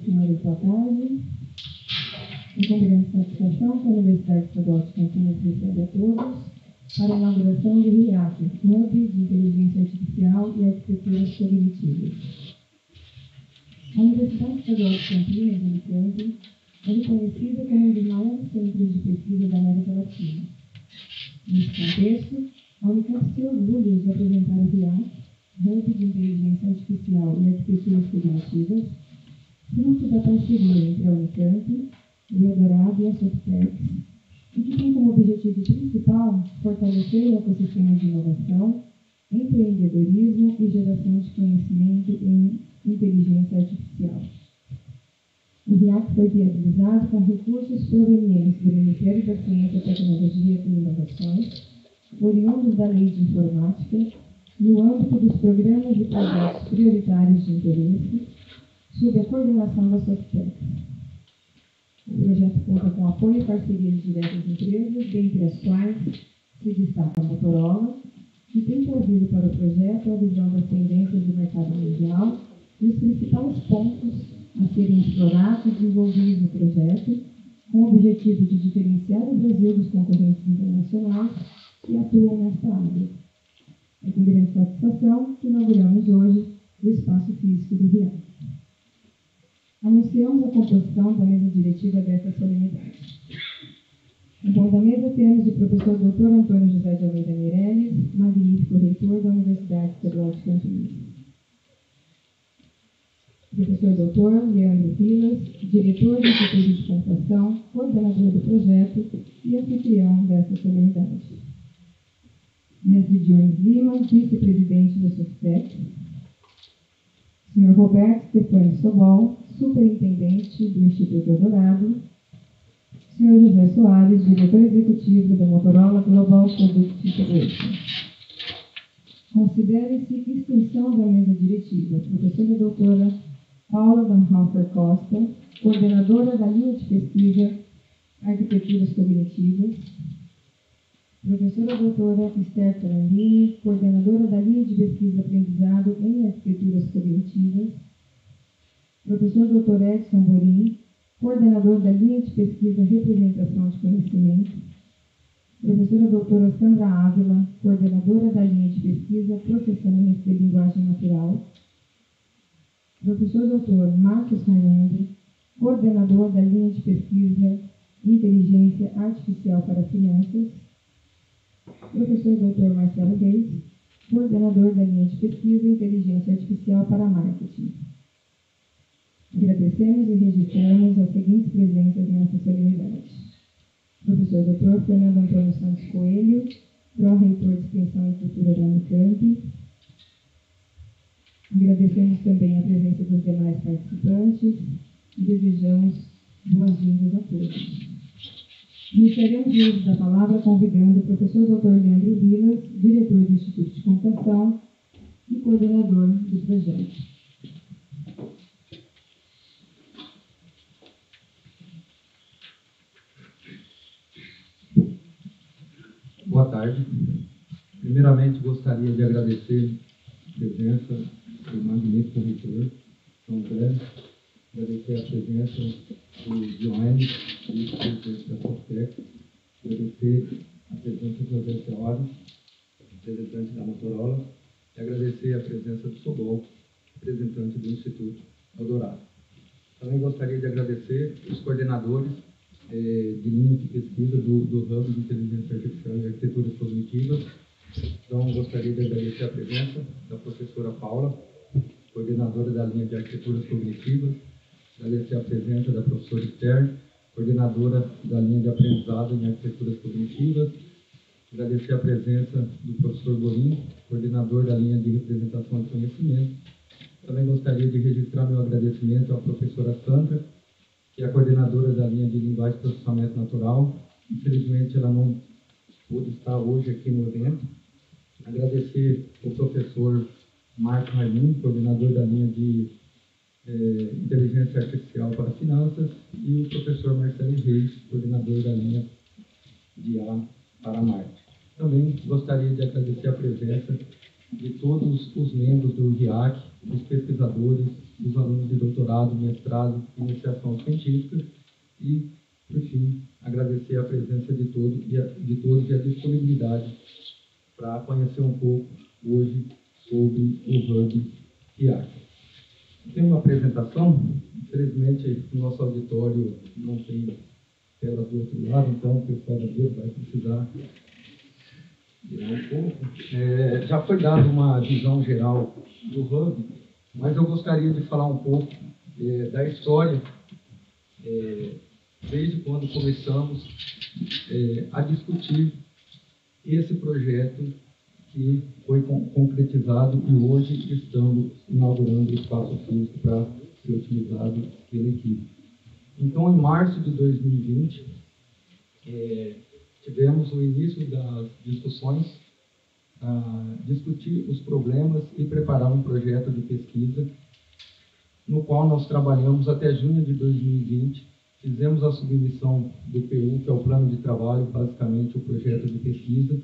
Senhores, boa tarde. É com grande satisfação que a Universidade Estadual de Campinas recebe a todos para a inauguração do RIAC, Hub de Inteligência Artificial e Arquiteturas Cognitivas. A Universidade Estadual de Campinas, Unicamp, é reconhecida como um dos maiores centros de pesquisa da América Latina. Nesse contexto, a Unicamp se orgulha de apresentar o RIAC, Hub de Inteligência Artificial e Arquiteturas Cognitivas, fruto da parceria entre a Unicamp, o Eldorado e a Softex, e que tem como objetivo principal fortalecer o ecossistema de inovação, empreendedorismo e geração de conhecimento em inteligência artificial. O RIAC foi viabilizado com recursos provenientes do Ministério da Ciência, Tecnologia e Inovações, oriundos da Lei de Informática, no âmbito dos programas e projetos prioritários de interesse, sob a coordenação da Softex. O projeto conta com apoio e parceria de diversas empresas, dentre as quais se destaca a Motorola, que tem trazido para o projeto a visão das tendências do mercado mundial e os principais pontos a serem explorados e desenvolvidos no projeto, com o objetivo de diferenciar o Brasil dos concorrentes internacionais que atuam nesta área. É com grande satisfação que inauguramos hoje o espaço físico do RIAC. Anunciamos a composição da mesa diretiva desta solenidade. Compõe da mesa temos o professor Dr. Antônio José de Almeida Meirelles, magnífico reitor da Universidade Estadual de Campinas. Professor Dr. Leandro Vilas, diretor do Instituto de Computação, coordenador do projeto e anfitrião desta solenidade. Mestre Dionis Lima, vice-presidente da Softex. Sr. Roberto Stefani Sobol, superintendente do Instituto Eldorado. Sr. José Soares, diretor executivo da Motorola Global Product Integration. Considere-se extensão da mesa diretiva, professora doutora Paula Van Hoffer Costa, coordenadora da linha de pesquisa Arquiteturas Cognitivas. Professora doutora Esther Tarandini, coordenadora da linha de pesquisa Aprendizado em Arquiteturas Cognitivas. Professor Dr. Edson Borim, coordenador da linha de pesquisa Representação de Conhecimento. Professora doutora Sandra Ávila, coordenadora da linha de pesquisa Processamento de Linguagem Natural. Professor Dr. Marcos Raimundo, coordenador da linha de pesquisa Inteligência Artificial para Finanças. Professor Dr. Marcelo Reis, coordenador da linha de pesquisa Inteligência Artificial para Marketing. Agradecemos e registramos as seguintes presenças nesta solenidade. Professor Dr. Fernando Antônio Santos Coelho, pró-reitor de Extensão e Cultura da Unicamp. Agradecemos também a presença dos demais participantes e desejamos boas-vindas a todos. Iniciaremos o uso da palavra convidando o professor Dr. Leandro Vilas, diretor do Instituto de Computação e coordenador do projeto. Boa tarde. Primeiramente, gostaria de agradecer a presença do magnífico reitor, São José, agradecer a presença do Dionis, vice-presidente da Softex, agradecer a presença do José Soares, representante da Motorola, e agradecer a presença do Sobol, representante do Instituto Eldorado. Também gostaria de agradecer os coordenadores de linha de pesquisa do Hub de Inteligência Artificial e Arquiteturas Cognitivas. Então, gostaria de agradecer a presença da professora Paula, coordenadora da linha de Arquiteturas Cognitivas, agradecer a presença da professora Esther, coordenadora da linha de Aprendizado em Arquiteturas Cognitivas, agradecer a presença do professor Borim, coordenador da linha de Representação de Conhecimento. Também gostaria de registrar meu agradecimento à professora Sandra, que é a coordenadora da linha de Linguagem e Processamento Natural. Infelizmente, ela não pôde estar hoje aqui no evento. Agradecer ao professor Marcos Raimundo, coordenador da linha de Inteligência Artificial para Finanças, e o professor Marcelo Reis, coordenador da linha de A para Marketing. Também gostaria de agradecer a presença de todos os membros do RIAC, os pesquisadores, os alunos de doutorado, mestrado, iniciação científica e, por fim, agradecer a presença de todos e a disponibilidade para conhecer um pouco hoje sobre o Hub RIAC. Tem uma apresentação, infelizmente o nosso auditório não tem tela do outro lado, então o pessoal da mesa vai precisar virar um pouco. Já foi dada uma visão geral do Hub, mas eu gostaria de falar um pouco da história, desde quando começamos a discutir esse projeto que foi concretizado e hoje estamos inaugurando o espaço físico para ser utilizado pela equipe. Então, em março de 2020, tivemos o início das discussões, discutir os problemas e preparar um projeto de pesquisa, no qual nós trabalhamos até junho de 2020, fizemos a submissão do PU, que é o plano de trabalho, basicamente o projeto de pesquisa,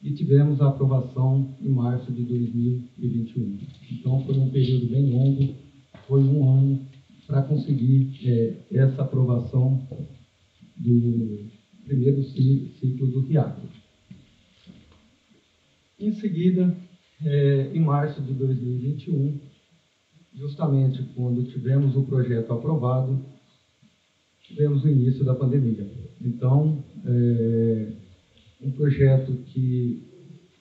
e tivemos a aprovação em março de 2021. Então, foi um período bem longo, foi um ano para conseguir essa aprovação do primeiro ciclo do RIAC. Em seguida, em março de 2021, justamente quando tivemos o projeto aprovado, tivemos o início da pandemia. Então, um projeto que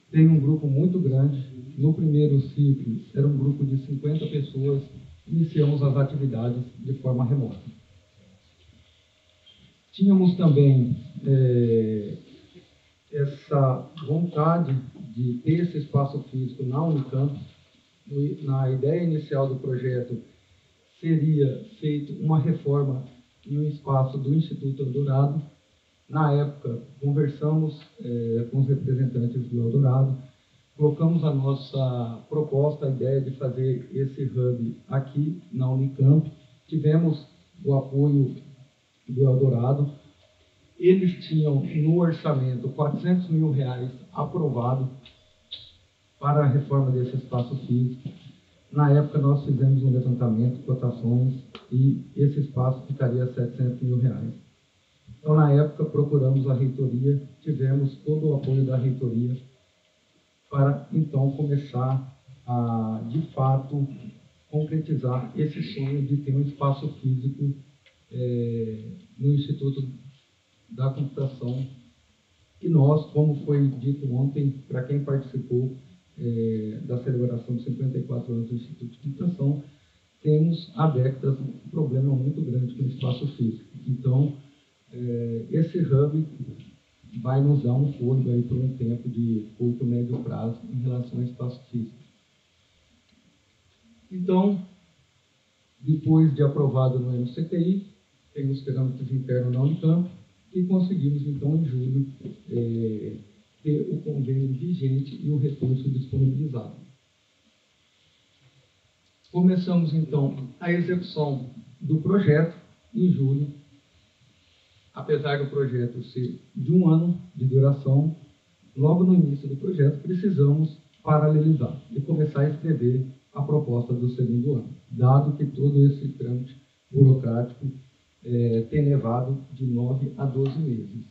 tem um grupo muito grande. No primeiro ciclo, era um grupo de 50 pessoas, iniciamos as atividades de forma remota. Tínhamos também essa vontade de ter esse espaço físico na Unicamp. Na ideia inicial do projeto, seria feita uma reforma em um espaço do Instituto Eldorado. Na época, conversamos com os representantes do Eldorado, colocamos a nossa proposta, a ideia de fazer esse hub aqui na Unicamp. Tivemos o apoio do Eldorado. Eles tinham no orçamento R$400 mil aprovado para a reforma desse espaço físico. Na época, nós fizemos um levantamento, cotações, e esse espaço ficaria R$700 mil. Então, na época, procuramos a reitoria, tivemos todo o apoio da reitoria para, então, começar a, de fato, concretizar esse sonho de ter um espaço físico no Instituto da Computação. E nós, como foi dito ontem, para quem participou da celebração de 54 anos do Instituto de Computação, temos há décadas um problema muito grande com o espaço físico. Então, esse hub vai nos dar um fôlego aí por um tempo de curto, médio prazo em relação ao espaço físico. Então, depois de aprovado no MCTI, tem os parâmetros internos na Unicamp, e conseguimos, então, em julho, ter o convênio vigente e o recurso disponibilizado. Começamos, então, a execução do projeto em julho. Apesar do projeto ser de um ano de duração, logo no início do projeto, precisamos paralelizar e começar a escrever a proposta do segundo ano, dado que todo esse trâmite burocrático tem levado de 9 a 12 meses.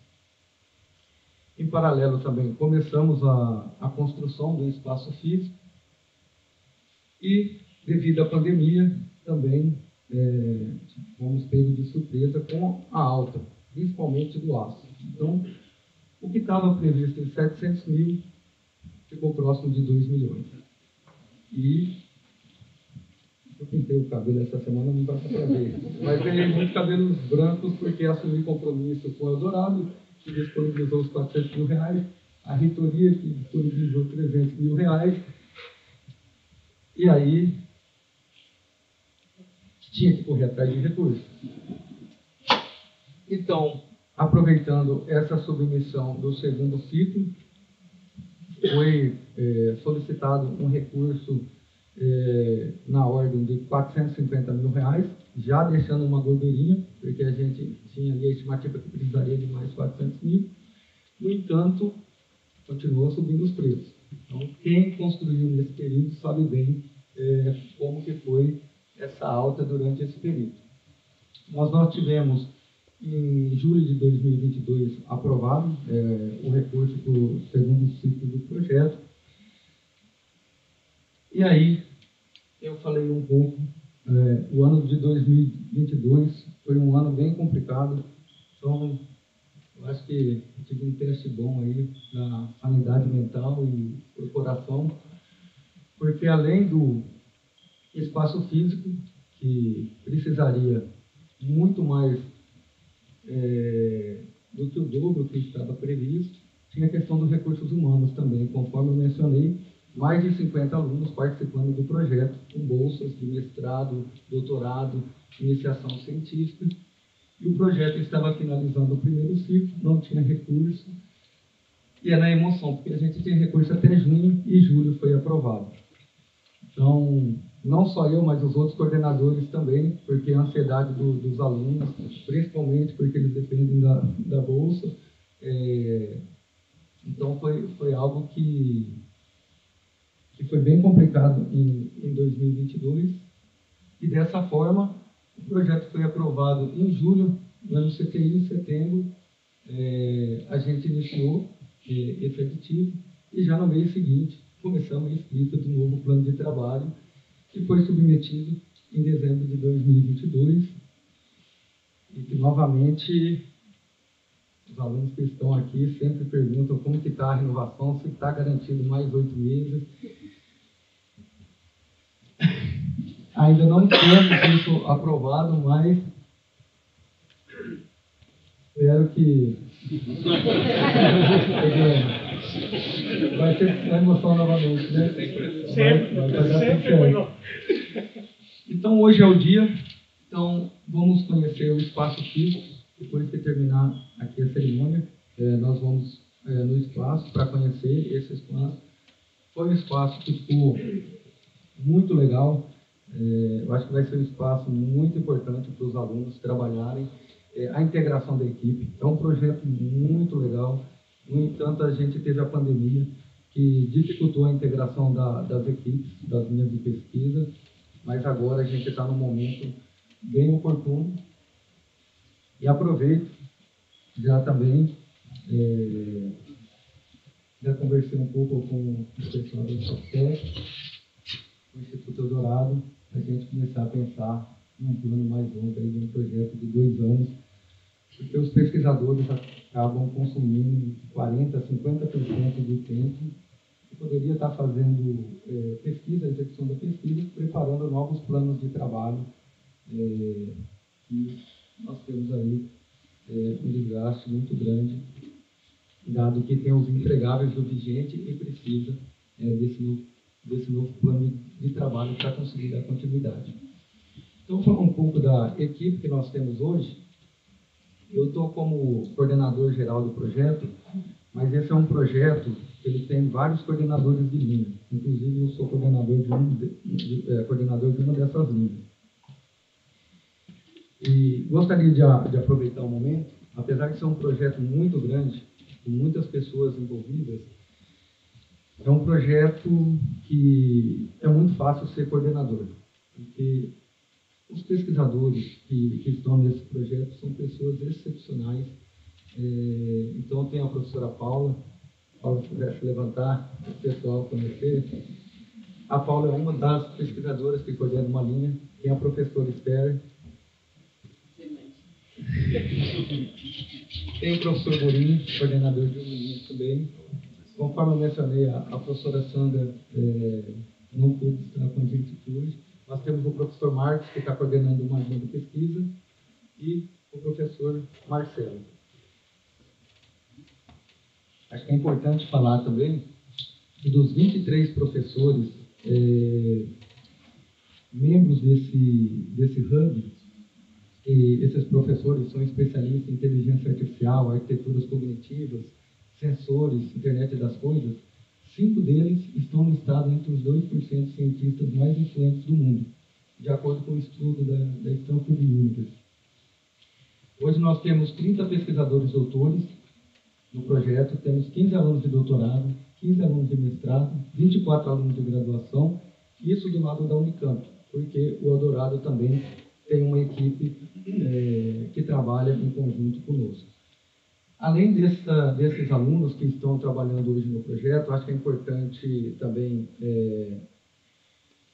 Em paralelo também, começamos a construção do espaço físico e, devido à pandemia, também fomos pegos de surpresa com a alta, principalmente do aço. Então, o que estava previsto em 700 mil ficou próximo de 2 milhões. E eu pintei o cabelo essa semana, não dá para ver, mas ganhei muitos cabelos brancos porque assumi compromisso com o Eldorado, que disponibilizou os 400 mil reais, a reitoria que disponibilizou 300 mil reais, e aí tinha que correr atrás de recursos. Então, aproveitando essa submissão do segundo ciclo, foi solicitado um recurso na ordem de 450 mil reais, já deixando uma gordurinha, porque a gente tinha ali a estimativa que precisaria de mais 400 mil. No entanto, continuou subindo os preços. Então, quem construiu nesse período sabe bem como que foi essa alta durante esse período. Nós tivemos, em julho de 2022, aprovado o recurso para o segundo ciclo do projeto. E aí, eu falei um pouco, o ano de 2022 foi um ano bem complicado, então eu acho que tive um teste bom aí na sanidade mental e corporação, porque além do espaço físico, que precisaria muito mais do que o dobro que estava previsto, tinha a questão dos recursos humanos também, conforme eu mencionei, mais de 50 alunos participando do projeto, com bolsas de mestrado, doutorado, iniciação científica, e o projeto estava finalizando o primeiro ciclo, não tinha recurso, e é na emoção, porque a gente tinha recurso até junho e julho foi aprovado. Então, não só eu, mas os outros coordenadores também, porque a ansiedade dos alunos, principalmente porque eles dependem da bolsa, então foi algo que foi bem complicado em 2022, e dessa forma o projeto foi aprovado em julho, no CTI em setembro, a gente iniciou efetivo, e já no mês seguinte começamos a escrita do novo plano de trabalho, que foi submetido em dezembro de 2022, e que novamente os alunos que estão aqui sempre perguntam como que está a renovação, se está garantido mais 8 meses. Ainda não temos isso aprovado, mas espero que vai ter uma emoção novamente, né? Então, hoje é o dia. Então, vamos conhecer o espaço físico. Depois que terminar aqui a cerimônia, nós vamos no espaço para conhecer esse espaço. Foi um espaço que ficou muito legal. Eu acho que vai ser um espaço muito importante para os alunos trabalharem. A integração da equipe é um projeto muito legal. No entanto, a gente teve a pandemia que dificultou a integração das equipes, das linhas de pesquisa, mas agora a gente está num momento bem oportuno. E aproveito já também, já conversei um pouco com o pessoal do Softec, o Instituto Eldorado, a gente começar a pensar num plano mais longo, aí, de um projeto de 2 anos, porque os pesquisadores acabam consumindo 40%, 50% do tempo, que poderia estar fazendo pesquisa, execução da pesquisa, preparando novos planos de trabalho, e nós temos aí um desgaste muito grande, dado que tem os entregáveis do vigente e precisa desse novo plano de trabalho para conseguir dar continuidade. Então, falar um pouco da equipe que nós temos hoje. Eu estou como coordenador geral do projeto, mas esse é um projeto que ele tem vários coordenadores de linha. Inclusive, eu sou coordenador de uma dessas linhas. E gostaria de aproveitar o momento, apesar de ser um projeto muito grande, com muitas pessoas envolvidas, é um projeto que é muito fácil ser coordenador, porque os pesquisadores que estão nesse projeto são pessoas excepcionais. Então, tem a professora Paula, se pudesse levantar, o pessoal conhecer. A Paula é uma das pesquisadoras que coordena uma linha, tem a professora Esther. Tem o professor Morim, coordenador de uma linha também. Conforme eu mencionei, a professora Sandra não pôde estar com a gente hoje. Nós temos o professor Marcos, que está coordenando uma linha de pesquisa, e o professor Marcelo. Acho que é importante falar também que dos 23 professores membros desse hub, e esses professores são especialistas em inteligência artificial, arquiteturas cognitivas, sensores, internet das coisas. 5 deles estão listados entre os 2% cientistas mais influentes do mundo, de acordo com o estudo da Stanford University. Hoje nós temos 30 pesquisadores doutores no projeto, temos 15 alunos de doutorado, 15 alunos de mestrado, 24 alunos de graduação, isso do lado da Unicamp, porque o Eldorado também tem uma equipe que trabalha em conjunto conosco. Além desses alunos que estão trabalhando hoje no projeto, acho que é importante também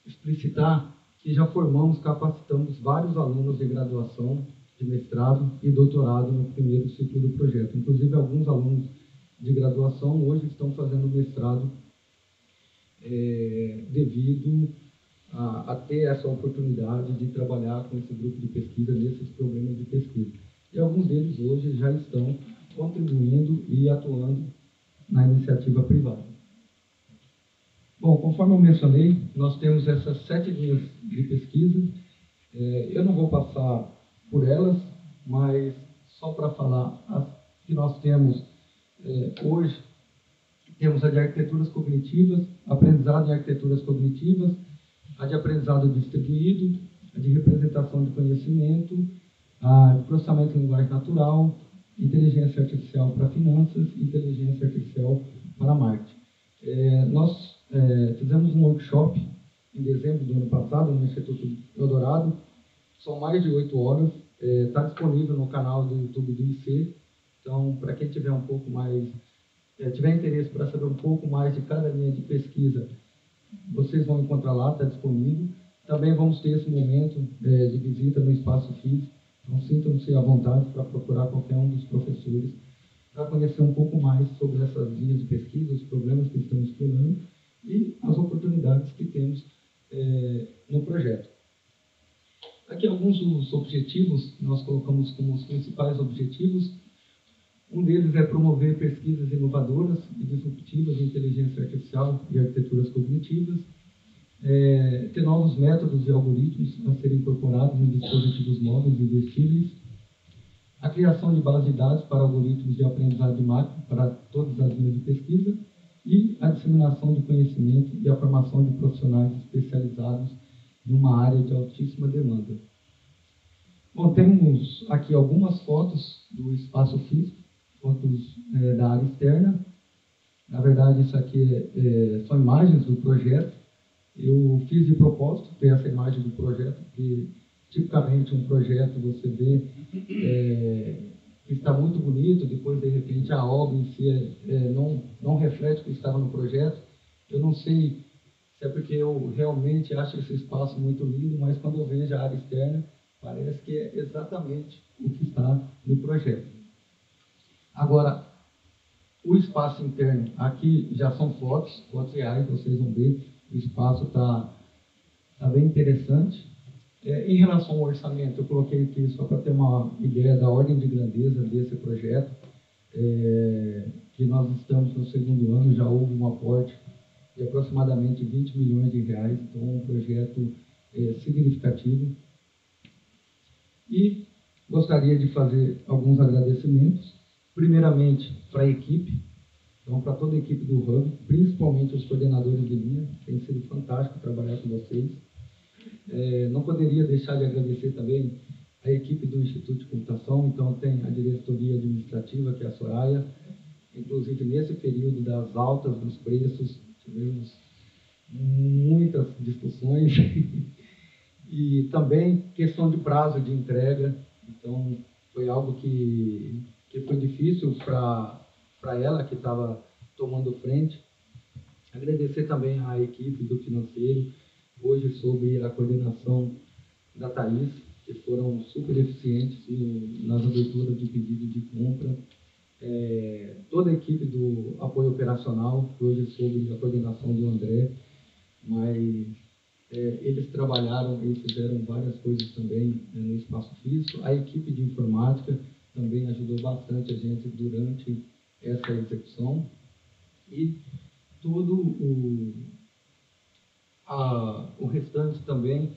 explicitar que já formamos, capacitamos vários alunos de graduação, de mestrado e doutorado no primeiro ciclo do projeto. Inclusive, alguns alunos de graduação hoje estão fazendo mestrado devido a ter essa oportunidade de trabalhar com esse grupo de pesquisa, nesses problemas de pesquisa. E alguns deles hoje já estão contribuindo e atuando na iniciativa privada. Bom, conforme eu mencionei, nós temos essas 7 linhas de pesquisa. Eu não vou passar por elas, mas só para falar as que nós temos hoje, temos a de arquiteturas cognitivas, aprendizado em arquiteturas cognitivas, a de aprendizado distribuído, a de representação de conhecimento, a de processamento de linguagem natural, inteligência artificial para finanças, inteligência artificial para marketing. Nós fizemos um workshop em dezembro do ano passado no Instituto Eldorado, são mais de 8 horas, está disponível no canal do YouTube do IC, então para quem tiver um pouco mais, tiver interesse para saber um pouco mais de cada linha de pesquisa, vocês vão encontrar lá, está disponível. Também vamos ter esse momento de visita no espaço físico, então sintam-se à vontade para procurar qualquer um dos professores para conhecer um pouco mais sobre essas linhas de pesquisa, os problemas que estamos explorando e as oportunidades que temos no projeto. Aqui alguns dos objetivos, nós colocamos como os principais objetivos. Um deles é promover pesquisas inovadoras e disruptivas em inteligência artificial e arquiteturas cognitivas, ter novos métodos e algoritmos a serem incorporados em dispositivos móveis e vestíveis, a criação de bases de dados para algoritmos de aprendizado de máquina para todas as linhas de pesquisa e a disseminação de conhecimento e a formação de profissionais especializados em uma área de altíssima demanda. Bom, temos aqui algumas fotos do espaço físico, fotos da área externa. Na verdade, isso aqui são imagens do projeto. Eu fiz de propósito ter essa imagem do projeto, porque tipicamente um projeto você vê que está muito bonito, depois de repente a obra em si não reflete o que estava no projeto. Eu não sei se é porque eu realmente acho esse espaço muito lindo, mas quando eu vejo a área externa, parece que é exatamente o que está no projeto. Agora, o espaço interno, aqui já são fotos reais, vocês vão ver, o espaço está bem interessante. Em relação ao orçamento, eu coloquei aqui só para ter uma ideia da ordem de grandeza desse projeto, que nós estamos no segundo ano, já houve um aporte de aproximadamente 20 milhões de reais, então é um projeto significativo. E gostaria de fazer alguns agradecimentos, primeiramente para a equipe, então para toda a equipe do Hub, principalmente os coordenadores de linha, tem sido fantástico trabalhar com vocês. Não poderia deixar de agradecer também a equipe do Instituto de Computação, então tem a diretoria administrativa, que é a Soraya, inclusive nesse período das altas dos preços, tivemos muitas discussões, e também questão de prazo de entrega, então foi algo que foi difícil para ela, que estava tomando frente. Agradecer também à equipe do financeiro, hoje sobre a coordenação da Thaís, que foram super eficientes nas aberturas de pedido de compra. Toda a equipe do apoio operacional, que hoje sob a coordenação do André, mas eles trabalharam e fizeram várias coisas também no espaço físico. A equipe de informática também ajudou bastante a gente durante essa execução. E todo o restante também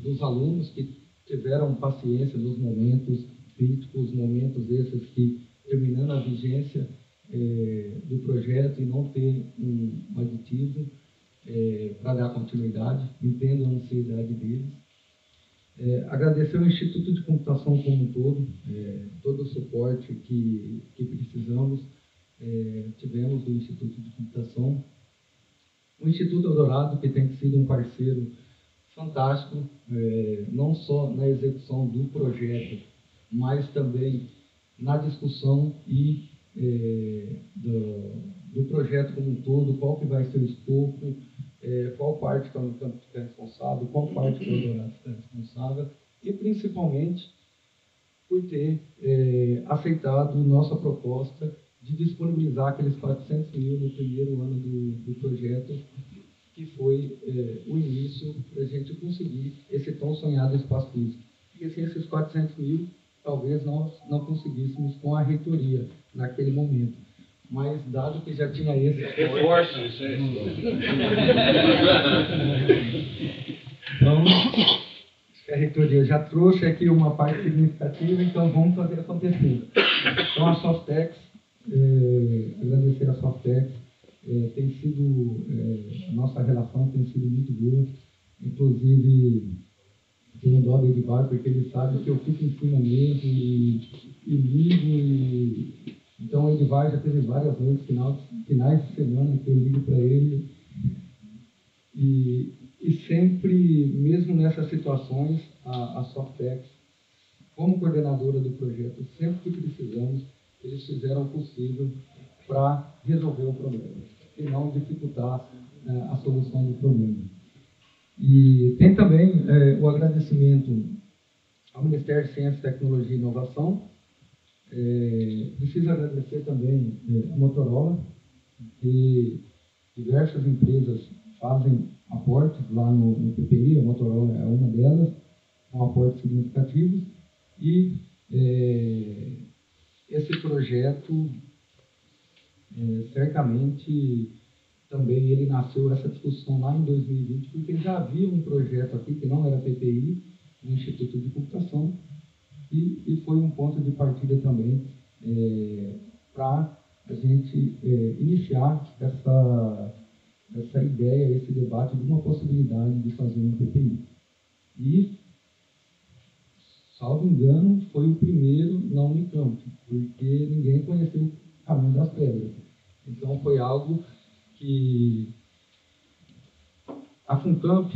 dos alunos que tiveram paciência nos momentos críticos, momentos esses que, terminando a vigência do projeto e não ter um aditivo para dar continuidade, entendo a ansiedade deles. Agradecer ao Instituto de Computação como um todo, todo o suporte que precisamos. tivemos o Instituto de Computação. O Instituto Eldorado, que tem sido um parceiro fantástico, não só na execução do projeto, mas também na discussão e do projeto como um todo, qual que vai ser o escopo, qual parte que a Unicamp fica responsável, qual parte que o Eldorado fica responsável, e principalmente por ter aceitado nossa proposta de disponibilizar aqueles 400 mil no primeiro ano do projeto, que foi o início para a gente conseguir esse tão sonhado espaço físico. Porque sem esses 400 mil, talvez nós não conseguíssemos com a reitoria naquele momento. Mas, dado que já tinha esse... Reforço isso aí. Então, a reitoria já trouxe aqui uma parte significativa, então vamos fazer acontecer. Então, a Softex, agradecer a Softex, tem sido, a nossa relação tem sido muito boa, inclusive tenho dó do Edivar, porque ele sabe que eu fico em cima mesmo e ligo, então o Edivar já teve várias noites, finais de semana que eu ligo para ele, e sempre, mesmo nessas situações, a Softex, como coordenadora do projeto, sempre que precisamos, eles fizeram o possível para resolver o problema e não dificultar a solução do problema. E tem também o agradecimento ao Ministério de Ciência, Tecnologia e Inovação. Preciso agradecer também a Motorola, que diversas empresas fazem aportes lá no PPI, a Motorola é uma delas, com aportes significativos, e esse projeto, certamente, também ele nasceu, essa discussão lá em 2020, porque já havia um projeto aqui que não era PPI, no Instituto de Computação, e foi um ponto de partida também para a gente iniciar essa ideia, esse debate de uma possibilidade de fazer um PPI. E, salvo engano, foi o primeiro na Unicamp, porque ninguém conheceu o caminho das pedras. Então, foi algo que a FUNCAMP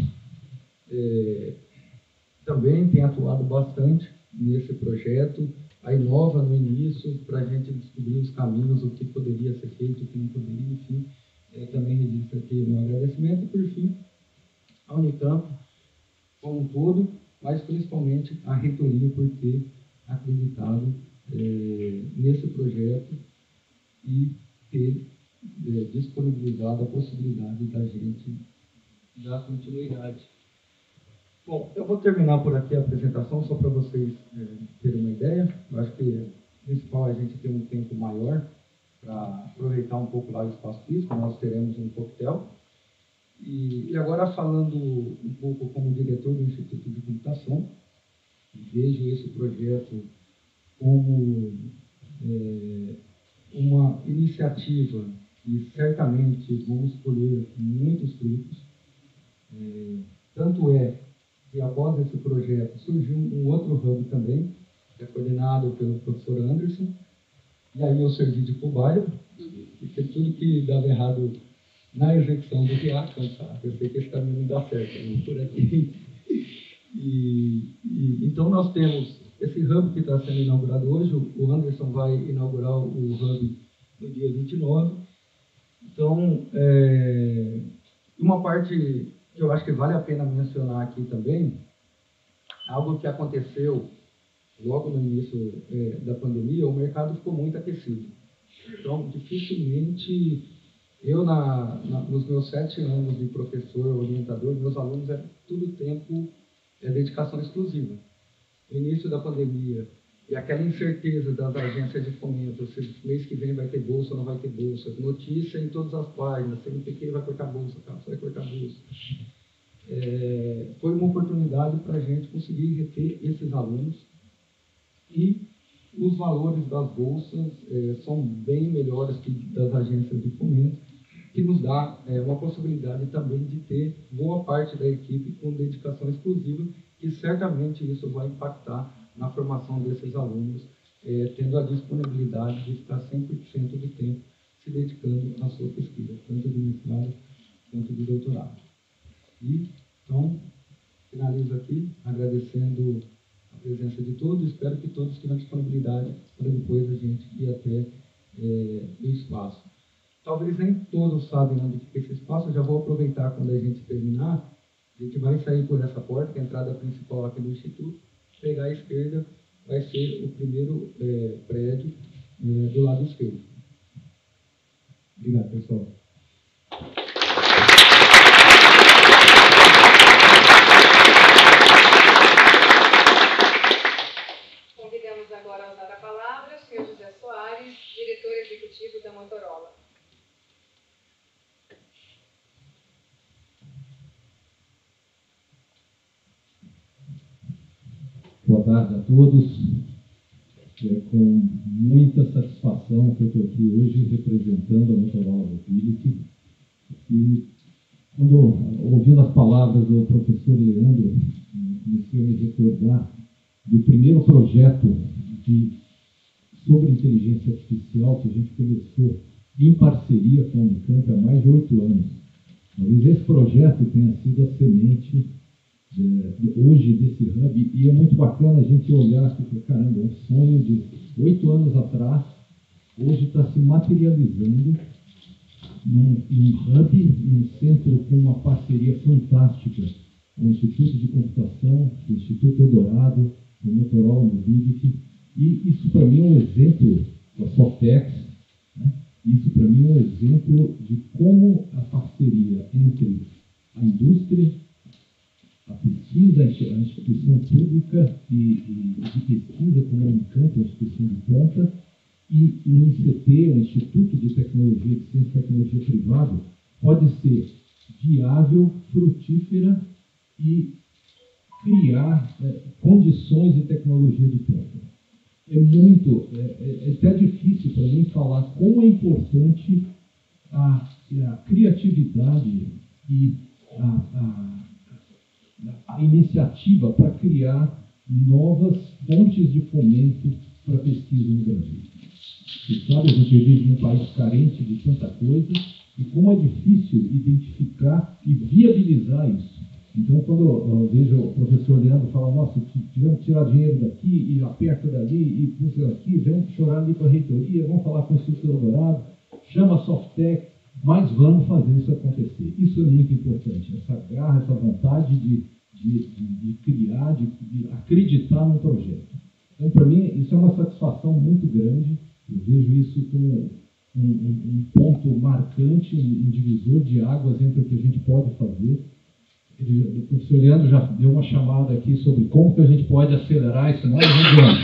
também tem atuado bastante nesse projeto, a Inova no início, para a gente descobrir os caminhos, o que poderia ser feito, o que não poderia, enfim. Também registro aqui o meu agradecimento, e por fim, a Unicamp como um todo, mas principalmente a reitoria por ter acreditado nesse projeto e ter disponibilizado a possibilidade da gente dar continuidade. Bom, eu vou terminar por aqui a apresentação, só para vocês terem uma ideia. Eu acho que o principal é a gente ter um tempo maior para aproveitar um pouco lá o espaço físico. Nós teremos um coquetel. E agora, falando um pouco como diretor do Instituto de Computação, vejo esse projeto como uma iniciativa que certamente vamos colher muitos frutos. Tanto é que, após esse projeto, surgiu um outro hub também, que é coordenado pelo professor Anderson, e aí eu servi de cobaia, porque tudo que dava errado na execução do RIAC, eu sei que esse caminho não dá certo, não por aqui. Então, nós temos esse hub que está sendo inaugurado hoje. O Anderson vai inaugurar o hub no dia 29. Então, uma parte que eu acho que vale a pena mencionar aqui também, algo que aconteceu logo no início da pandemia, o mercado ficou muito aquecido. Então, dificilmente, eu nos meus 7 anos de professor, orientador, meus alunos eram tudo tempo dedicação exclusiva. No início da pandemia, e aquela incerteza das agências de fomento, se mês que vem vai ter bolsa ou não vai ter bolsa, notícia em todas as páginas, CNPq vai cortar bolsa, CAPES vai cortar bolsa. Foi uma oportunidade para a gente conseguir reter esses alunos, e os valores das bolsas são bem melhores que das agências de fomento, que nos dá uma possibilidade também de ter boa parte da equipe com dedicação exclusiva, e certamente isso vai impactar na formação desses alunos, tendo a disponibilidade de ficar 100% do tempo se dedicando à sua pesquisa, tanto de mestrado quanto de doutorado. E, então, finalizo aqui agradecendo a presença de todos. Espero que todos tenham disponibilidade para depois a gente ir até o espaço. Talvez nem todos sabem onde fica esse espaço. Eu já vou aproveitar quando a gente terminar. A gente vai sair por essa porta, que é a entrada principal aqui do Instituto. Pegar à esquerda vai ser o primeiro prédio do lado esquerdo. Obrigado, pessoal. Convidamos agora a usar a palavra o senhor José Soares, diretor executivo da Motorola. Boa tarde a todos. É com muita satisfação que eu estou aqui hoje representando a Motorola Mobility. E quando, ouvindo as palavras do professor Leandro, comecei a me recordar do primeiro projeto sobre inteligência artificial que a gente começou em parceria com a Unicamp há mais de 8 anos. Talvez esse projeto tenha sido a semente hoje desse hub, e é muito bacana a gente olhar e falar, caramba, um sonho de 8 anos atrás, hoje está se materializando num hub, num centro com uma parceria fantástica com o Instituto de Computação, o Instituto Eldorado, o Motorola Mobility, e isso para mim é um exemplo da Softex, né? Isso para mim é um exemplo de como a parceria entre a indústria, a pesquisa, a instituição pública e de pesquisa como a Unicamp, a instituição de ponta, e o INCT, o Instituto de Tecnologia, de Ciência e Tecnologia Privado, pode ser viável, frutífera e criar condições de tecnologia de ponta. É até difícil para mim falar como é importante a criatividade e a iniciativa para criar novas fontes de fomento para a pesquisa no Brasil. Você sabe, a gente vive num país carente de tanta coisa, e como é difícil identificar e viabilizar isso. Então, quando eu vejo o professor Leandro falar, nossa, tivemos que tirar dinheiro daqui, e aperta dali, e puxa daqui, vamos chorar ali para a reitoria, vamos falar com o Instituto Eldorado, chama a Softex, mas vamos fazer isso acontecer. Isso é muito importante, essa garra, essa vontade de criar, de acreditar num projeto. Então, para mim, isso é uma satisfação muito grande. Eu vejo isso como um ponto marcante, um divisor de águas entre o que a gente pode fazer. O professor Leandro já deu uma chamada aqui sobre como que a gente pode acelerar isso mais um ano.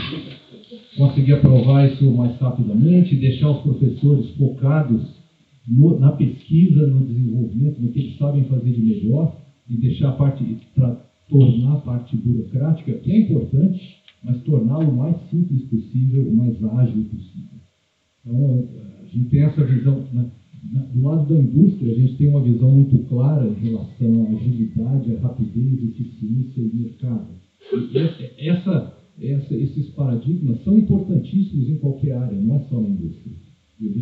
Conseguir aprovar isso mais rapidamente, deixar os professores focados na pesquisa, no desenvolvimento, no que eles sabem fazer de melhor, e deixar tornar a parte burocrática, que é importante, mas torná-lo o mais simples possível, o mais ágil possível. Então, a gente tem essa visão, do lado da indústria, a gente tem uma visão muito clara em relação à agilidade, à rapidez, eficiência e mercado. E esses paradigmas são importantíssimos em qualquer área, não é só na indústria.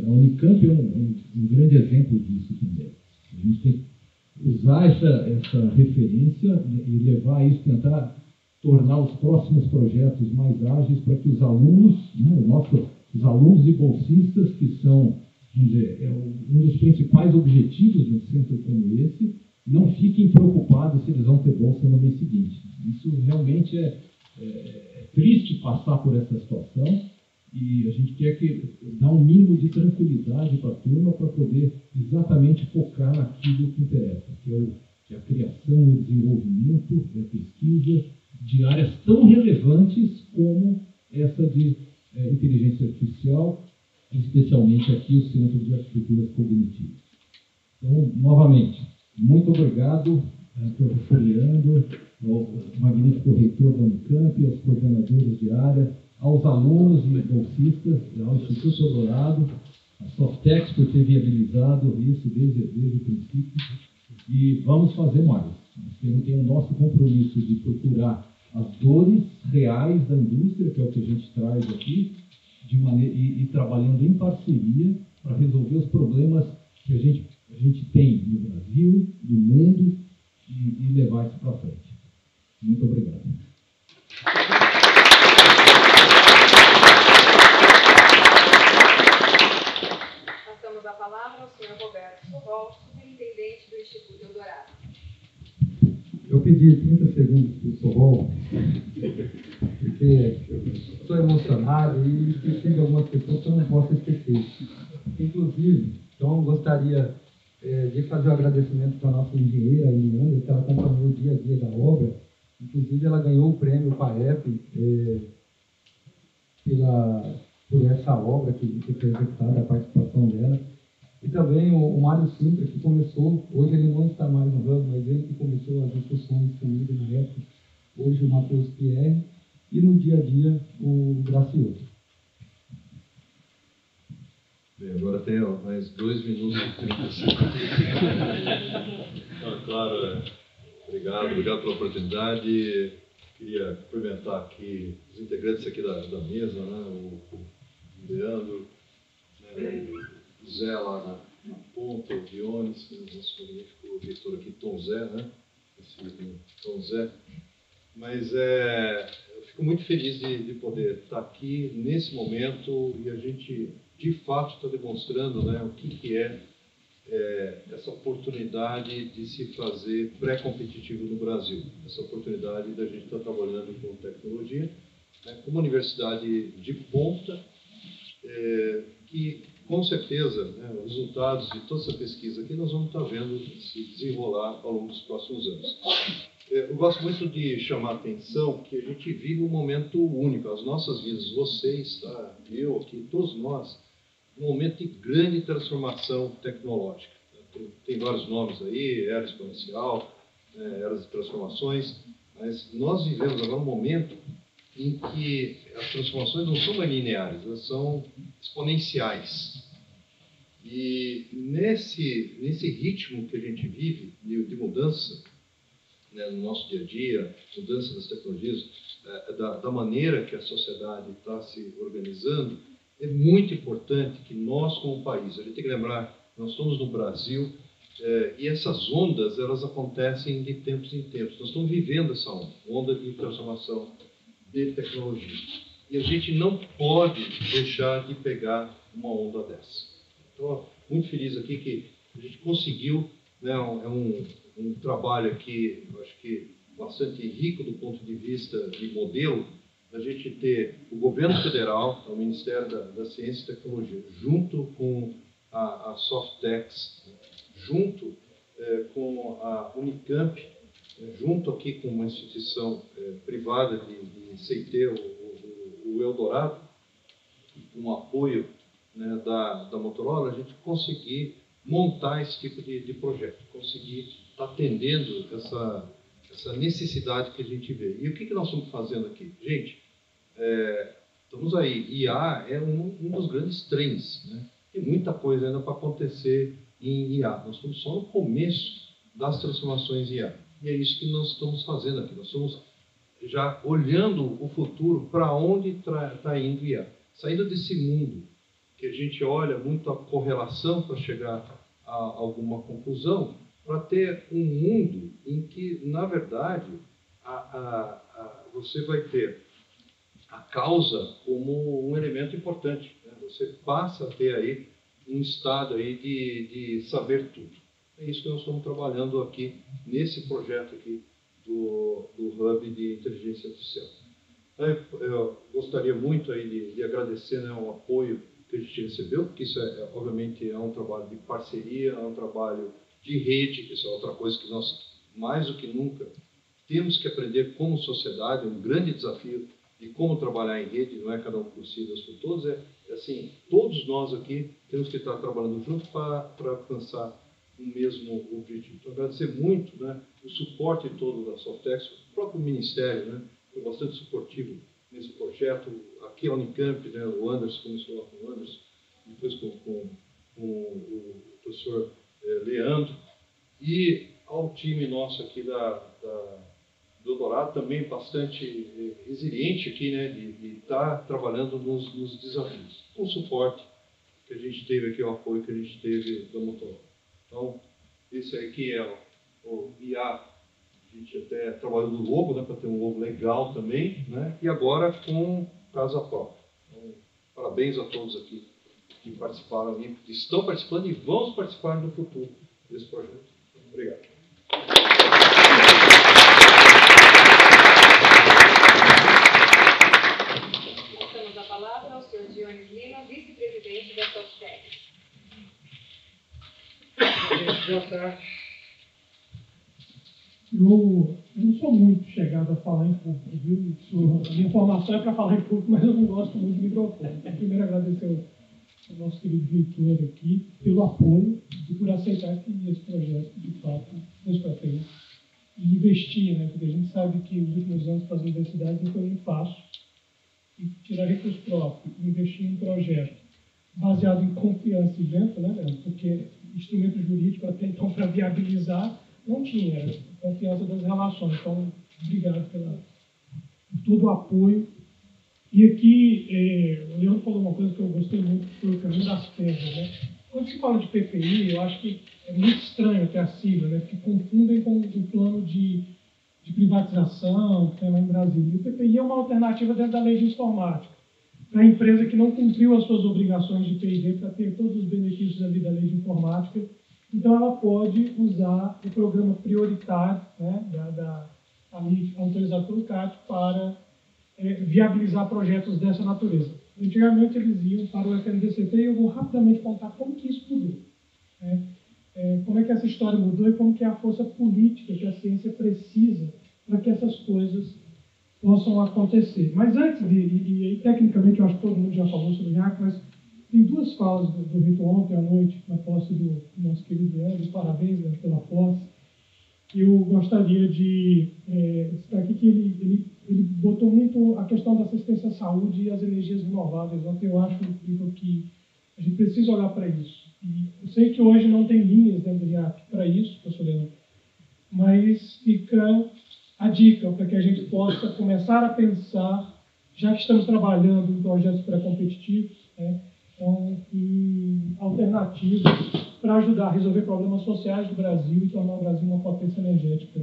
A Unicamp é um grande exemplo disso também. A gente tem que usar essa referência e levar isso, tentar tornar os próximos projetos mais ágeis para que os alunos, os alunos e bolsistas, que são, vamos dizer, um dos principais objetivos de um centro como esse, não fiquem preocupados se eles vão ter bolsa no mês seguinte. Isso realmente é triste passar por essa situação, e a gente quer dar um mínimo de tranquilidade para a turma para poder exatamente focar naquilo que interessa, que é a criação e o desenvolvimento da pesquisa de áreas tão relevantes como essa de inteligência artificial, especialmente aqui o Centro de Arquiteturas Cognitivas. Então, novamente, muito obrigado, professor Leandro, ao magnífico reitor da Unicamp, aos coordenadores de área, aos alunos e bolsistas, ao Instituto Eldorado, a Softex por ter viabilizado isso desde o princípio. E vamos fazer mais. Nós temos o nosso compromisso de procurar as dores reais da indústria, que é o que a gente traz aqui, e trabalhando em parceria para resolver os problemas que a gente tem no Brasil, no mundo, e levar isso para frente. Muito obrigado. Passamos a palavra ao senhor Roberto Sorrol, superintendente do Instituto Eldorado. Eu pedi 30 segundos para o Sorrol, porque estou emocionado e esqueci de algumas pessoas que eu não posso esquecer. Inclusive, então, gostaria de fazer um agradecimento para a nossa engenheira, a Eliana, que ela acompanhou o dia a dia da obra. Inclusive, ela ganhou o prêmio PAEP por essa obra que foi executada, a participação dela. E também o Mário Sintra, que começou, hoje ele não está mais no ramo, mas ele que começou as discussões comigo na época, hoje o Matheus Pierre, e no dia a dia o Gracioso. Bem, agora tem mais 2 minutos e 30 segundos. Então, claro, obrigado pela oportunidade. Queria cumprimentar aqui os integrantes aqui da mesa, né? O Leandro, né? O Zé lá na ponta, o Dionis, o nosso magnífico reitor aqui, Tom Zé, né? Esse Tom Zé. Mas eu fico muito feliz de poder estar aqui nesse momento e a gente, de fato, está demonstrando, né, o que é essa oportunidade de se fazer pré-competitivo no Brasil. Essa oportunidade da gente estar trabalhando com tecnologia, né, com uma universidade de ponta, que, com certeza, né, os resultados de toda essa pesquisa aqui nós vamos estar vendo se desenrolar ao longo dos próximos anos. Eu gosto muito de chamar a atenção que a gente vive um momento único, as nossas vidas, vocês, tá? Eu aqui, todos nós, um momento de grande transformação tecnológica. Tem vários nomes aí, era exponencial, eras de transformações, mas nós vivemos agora um momento em que as transformações não são mais lineares, elas são exponenciais. E nesse ritmo que a gente vive de mudança, né, no nosso dia a dia, mudança das tecnologias, da maneira que a sociedade está se organizando, é muito importante que nós, como país, a gente tem que lembrar, nós estamos no Brasil, e essas ondas, elas acontecem de tempos em tempos. Nós estamos vivendo essa onda de transformação de tecnologia. E a gente não pode deixar de pegar uma onda dessa. Estou muito feliz aqui que a gente conseguiu, né, um trabalho aqui, eu acho que bastante rico do ponto de vista de modelo, da gente ter o governo federal, o Ministério da Ciência e Tecnologia, junto com a Softex, junto com a Unicamp, junto aqui com uma instituição privada de CIT, o Eldorado, com o apoio, né, da Motorola, a gente conseguir montar esse tipo de projeto, conseguir estar atendendo essa necessidade que a gente vê. E o que nós estamos fazendo aqui? Gente, estamos aí, IA é um dos grandes trends, né? Tem muita coisa ainda para acontecer em IA. Nós estamos só no começo das transformações em IA. E é isso que nós estamos fazendo aqui. Nós estamos já olhando o futuro, para onde está indo IA. Saindo desse mundo que a gente olha muito a correlação para chegar a alguma conclusão, para ter um mundo em que, na verdade, você vai ter a causa como um elemento importante, né? Você passa a ter aí um estado aí de saber tudo. É isso que nós estamos trabalhando aqui nesse projeto aqui do Hub de Inteligência Artificial. Eu gostaria muito aí de agradecer, né, o apoio que a gente recebeu, porque isso obviamente é um trabalho de parceria, é um trabalho de rede, isso é outra coisa que nós, mais do que nunca, temos que aprender como sociedade, é um grande desafio de como trabalhar em rede, não é cada um por si, Deus por todos, assim, todos nós aqui temos que estar trabalhando junto para alcançar o mesmo objetivo. Então, agradecer muito, né, o suporte todo da Softex, o próprio Ministério, né, foi bastante suportivo nesse projeto, aqui a Unicamp, né, o Anderson, começou lá com o Anderson, depois com o professor Leandro, e ao time nosso aqui do Eldorado, também bastante resiliente aqui, né, de estar trabalhando nos desafios, com o suporte que que a gente teve aqui, o apoio que a gente teve da Motorola. Então, esse aqui é o IA, a gente até trabalhou no logo, né, para ter um logo legal também, né, e agora com casa própria. Então, parabéns a todos aqui que participaram, que estão participando e vão participar no futuro desse projeto. Obrigado. Passamos a palavra ao senhor Dionis Lima, vice-presidente da Softex. Boa tarde. Eu não sou muito chegado a falar em público, viu? A minha formação é para falar em público, mas eu não gosto muito de microfone. Então, primeiro, agradecer ao nosso querido diretor aqui pelo apoio e por aceitar que esse projeto, de fato, fosse para frente. E investir, né? Porque a gente sabe que os últimos anos para as universidades não foi muito fácil. E tirar recursos próprios, investir em um projeto baseado em confiança e vento, né, Leandro? Porque instrumento jurídico até então para viabilizar não tinha, era confiança das relações. Então, obrigado por todo o apoio. E aqui, o Leandro falou uma coisa que eu gostei muito, que foi o caminho das pedras, né? Quando se fala de PPI, eu acho que é muito estranho até a sigla, né? Porque confundem com o plano de privatização que tem lá em Brasília. E o PPI é uma alternativa dentro da lei de informática. Para a empresa que não cumpriu as suas obrigações de P&D para ter todos os benefícios ali da lei de informática, então ela pode usar o programa prioritário, né, da autorizado pelo CAT para viabilizar projetos dessa natureza. Antigamente eles iam para o FNDCT e eu vou rapidamente contar como que isso mudou. Né? Como é que essa história mudou e como que é a força política que a ciência precisa para que essas coisas possam acontecer. Mas antes e tecnicamente eu acho que todo mundo já falou sobre o RIAC, mas tem duas falas do Rito ontem à noite, na posse do nosso querido Leandro, parabéns, Leandro, pela posse. Eu gostaria de citar aqui que ele botou muito a questão da assistência à saúde e as energias renováveis. Ontem eu acho que a gente precisa olhar para isso. E eu sei que hoje não tem linhas dentro do RIAC para isso, professor Leandro, mas fica a dica para que a gente possa começar a pensar, já que estamos trabalhando em projetos pré-competitivos, né, então, em alternativas para ajudar a resolver problemas sociais do Brasil e tornar o Brasil uma potência energética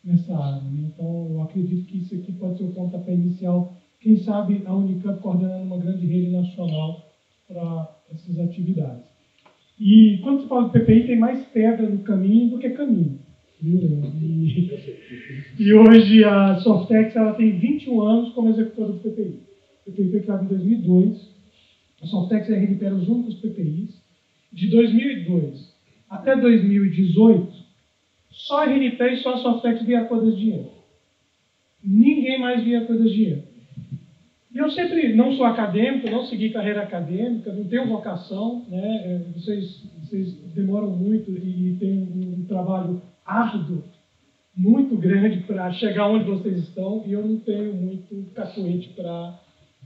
nessa área. Né? Então, eu acredito que isso aqui pode ser o pontapé inicial, quem sabe a Unicamp coordenando uma grande rede nacional para essas atividades. E quando se fala de PPI, tem mais pedra no caminho do que caminho. E hoje a Softex ela tem 21 anos como executora do PPI. O PPI foi criado em 2002. A Softex e a RNP eram os únicos PPIs. De 2002 até 2018, só a RNP e só a Softex via coisas de dinheiro. Ninguém mais via coisas de dinheiro. E eu sempre não sou acadêmico, não segui carreira acadêmica, não tenho vocação, né? Vocês demoram muito e têm um trabalho árduo, muito grande para chegar onde vocês estão, e eu não tenho muito cacuete para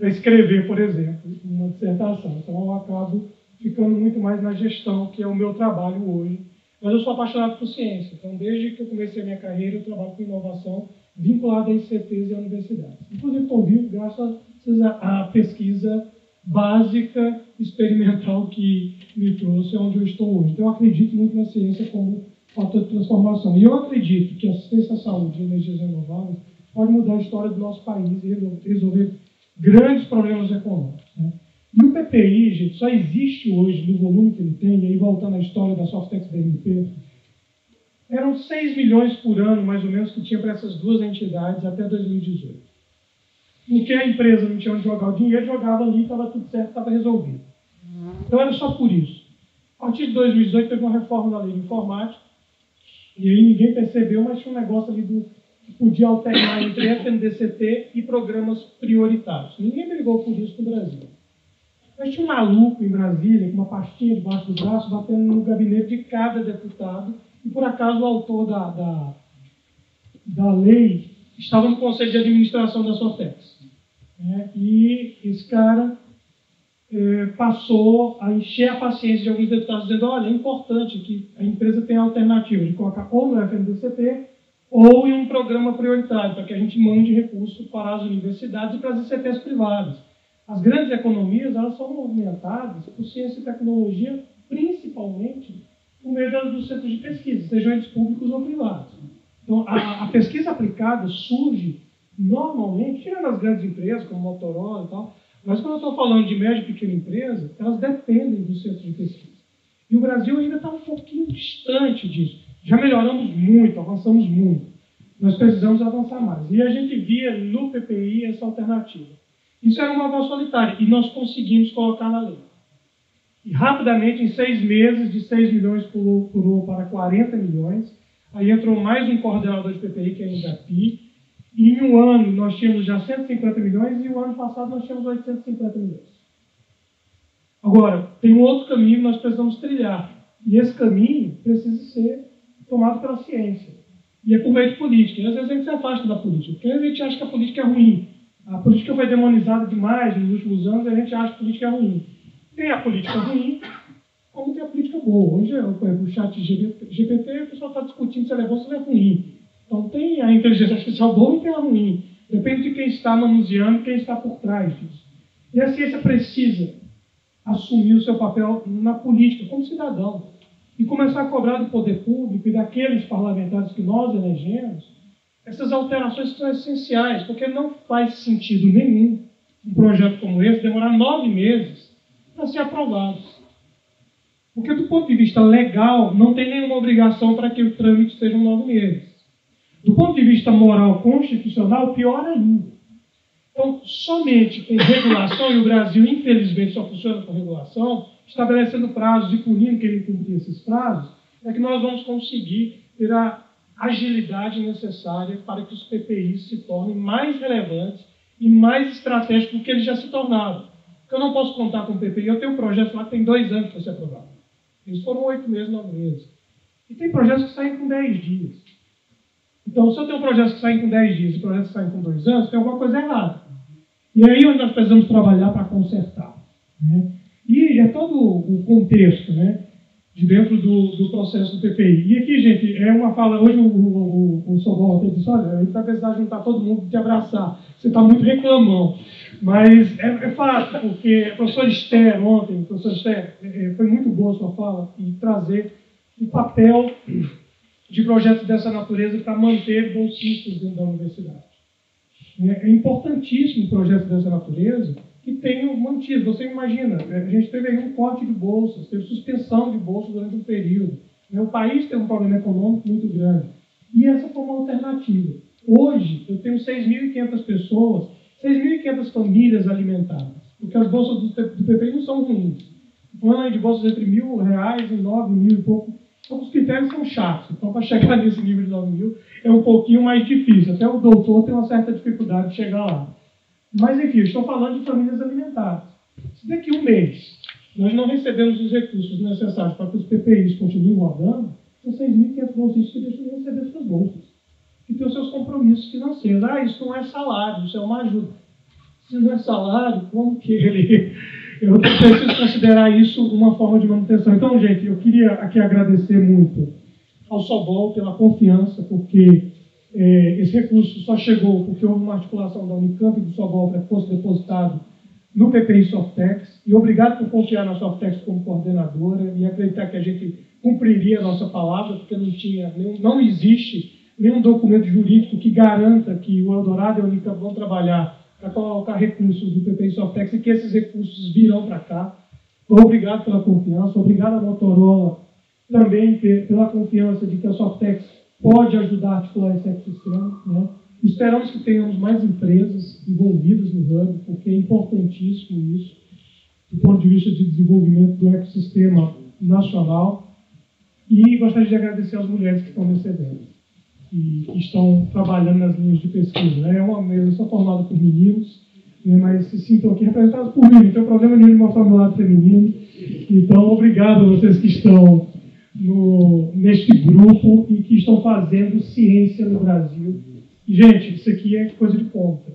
escrever, por exemplo, uma dissertação. Então eu acabo ficando muito mais na gestão, que é o meu trabalho hoje. Mas eu sou apaixonado por ciência, então desde que eu comecei a minha carreira eu trabalho com inovação vinculada a ICTs e a universidades. Inclusive estou vivo graças à pesquisa básica, experimental que me trouxe onde eu estou hoje. Então eu acredito muito na ciência como fator de transformação. E eu acredito que a assistência à saúde e energias renováveis pode mudar a história do nosso país e resolver grandes problemas econômicos. Né? E o PPI, gente, só existe hoje no volume que ele tem, e aí voltando à história da Softex e da RNP, eram 6 milhões por ano, mais ou menos, que tinha para essas duas entidades até 2018. Porque a empresa não tinha onde jogar o dinheiro, jogava ali, estava tudo certo, estava resolvido. Então era só por isso. A partir de 2018 teve uma reforma da lei de informática, e aí ninguém percebeu, mas tinha um negócio ali que podia alternar entre FNDCT e programas prioritários. Ninguém brigou por isso no Brasil. Mas tinha um maluco em Brasília, com uma pastinha debaixo do braço, batendo no gabinete de cada deputado, e por acaso o autor da lei estava no Conselho de Administração da Softex. E esse cara passou a encher a paciência de alguns deputados, dizendo: olha, é importante que a empresa tenha a alternativa de colocar ou no FNDCT ou em um programa prioritário, para que a gente mande recursos para as universidades e para as ICTs privadas. As grandes economias, elas são movimentadas por ciência e tecnologia, principalmente por meio dos centros de pesquisa, sejam eles públicos ou privados. Então, a pesquisa aplicada surge normalmente, tirando as grandes empresas, como Motorola e tal, mas quando eu estou falando de média e pequena empresa, elas dependem dos centros de pesquisa. E o Brasil ainda está um pouquinho distante disso. Já melhoramos muito, avançamos muito. Nós precisamos avançar mais. E a gente via no PPI essa alternativa. Isso era uma voz solitária, e nós conseguimos colocar na lei. E rapidamente, em 6 meses, de 6 milhões pulou para 40 milhões. Aí entrou mais um coordenador de PPI, que é a Ingapi. E em um ano, nós tínhamos já 150 milhões, e o ano passado nós tínhamos 850 milhões. Agora, tem um outro caminho que nós precisamos trilhar. E esse caminho precisa ser tomado pela ciência. E é por meio de política. E às vezes a gente se afasta da política, porque a gente acha que a política é ruim. A política foi demonizada demais nos últimos anos e a gente acha que a política é ruim. Tem a política ruim, como tem a política boa. Hoje, o chat GPT, o pessoal está discutindo se ela é boa ou se ela é ruim. Então, tem a inteligência artificial boa e tem a ruim. Depende de quem está manuseando e quem está por trás disso. E a ciência precisa assumir o seu papel na política, como cidadão, e começar a cobrar do poder público e daqueles parlamentares que nós elegemos essas alterações que são essenciais, porque não faz sentido nenhum um projeto como esse demorar 9 meses para ser aprovado. Porque, do ponto de vista legal, não tem nenhuma obrigação para que o trâmite seja 9 meses. Do ponto de vista moral constitucional, pior ainda. Então, somente com regulação, e o Brasil, infelizmente, só funciona com regulação, estabelecendo prazos e punindo quem não cumprir esses prazos, é que nós vamos conseguir ter a agilidade necessária para que os PPIs se tornem mais relevantes e mais estratégicos do que eles já se tornaram. Porque eu não posso contar com o PPI. Eu tenho um projeto lá que tem 2 anos para ser aprovado. Eles foram 8 meses, 9 meses. E tem projetos que saem com 10 dias. Então, se eu tenho projetos que saem com 10 dias e projetos que saem com 2 anos, tem alguma coisa errada. E aí onde nós precisamos trabalhar para consertar. Né? E é todo o contexto, né, de dentro do processo do PPI. E aqui, gente, é uma fala... Hoje o Sobol até disse, olha, a gente vai precisar juntar todo mundo e te abraçar. Você está muito reclamão. Mas é fácil, porque a professora Esther, ontem, professora Esther, foi muito boa a sua fala e trazer o papel de projetos dessa natureza para manter bolsistas dentro da universidade. É importantíssimo projetos dessa natureza que tenham mantido. Você imagina, a gente teve aí um corte de bolsas, teve suspensão de bolsas durante um período. O país tem um problema econômico muito grande. E essa foi uma alternativa. Hoje, eu tenho 6.500 pessoas, 6.500 famílias alimentadas, porque as bolsas do PPI não são ruins. Falando aí de bolsas entre R$1.000 e 9.000 e pouco, então os critérios são chatos. Então, para chegar nesse nível de 9.000, é um pouquinho mais difícil. Até o doutor tem uma certa dificuldade de chegar lá. Mas, enfim, estou falando de famílias alimentadas. Se daqui a um mês nós não recebemos os recursos necessários para que os PPIs continuem rodando, são 6.500 bolsistas que deixam de receber suas bolsas. E tem os seus compromissos financeiros. Ah, isso não é salário, isso é uma ajuda. Se não é salário, como que ele... Eu preciso considerar isso uma forma de manutenção. Então, gente, eu queria aqui agradecer muito ao Sobol pela confiança, porque esse recurso só chegou porque houve uma articulação da Unicamp e do Sobol para que fosse depositado no PPI Softex. E obrigado por confiar na Softex como coordenadora e acreditar que a gente cumpriria a nossa palavra, porque não existe nenhum documento jurídico que garanta que o Eldorado e a Unicamp vão trabalhar para colocar recursos do PPI Softex e que esses recursos virão para cá. Então, obrigado pela confiança, obrigado à Motorola também pela confiança de que a Softex pode ajudar a articular esse ecossistema. Né? Esperamos que tenhamos mais empresas envolvidas no Hub, porque é importantíssimo isso, do ponto de vista de desenvolvimento do ecossistema nacional. E gostaria de agradecer às mulheres que estão nesse evento e que estão trabalhando nas linhas de pesquisa. Né? É uma mesa só formada por meninos, né? Mas se sintam aqui representados por mim, não tem problema nenhum de mostrar o meu lado feminino. Então, obrigado a vocês que estão neste grupo e que estão fazendo ciência no Brasil. E, gente, isso aqui é coisa de ponta.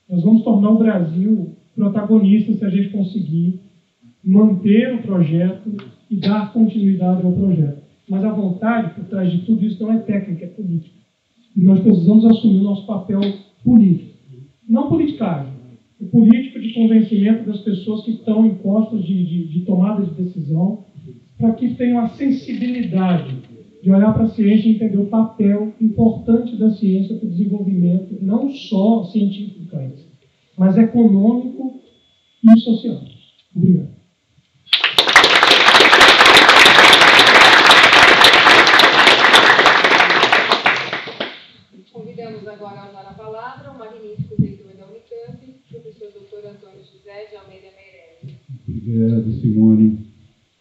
Nós vamos tornar o Brasil protagonista se a gente conseguir manter o projeto e dar continuidade ao projeto. Mas a vontade por trás de tudo isso não é técnica, é política. E nós precisamos assumir o nosso papel político. Não politicagem. político de convencimento das pessoas que estão em postos de tomada de decisão, para que tenham a sensibilidade de olhar para a ciência e entender o papel importante da ciência para o desenvolvimento, não só científico do país, mas econômico e social. Obrigado. Convidamos agora a usar a palavra o magnífico reitor da Unicamp, professor Dr. Antônio José de Almeida Meirelles. Obrigado, Simone.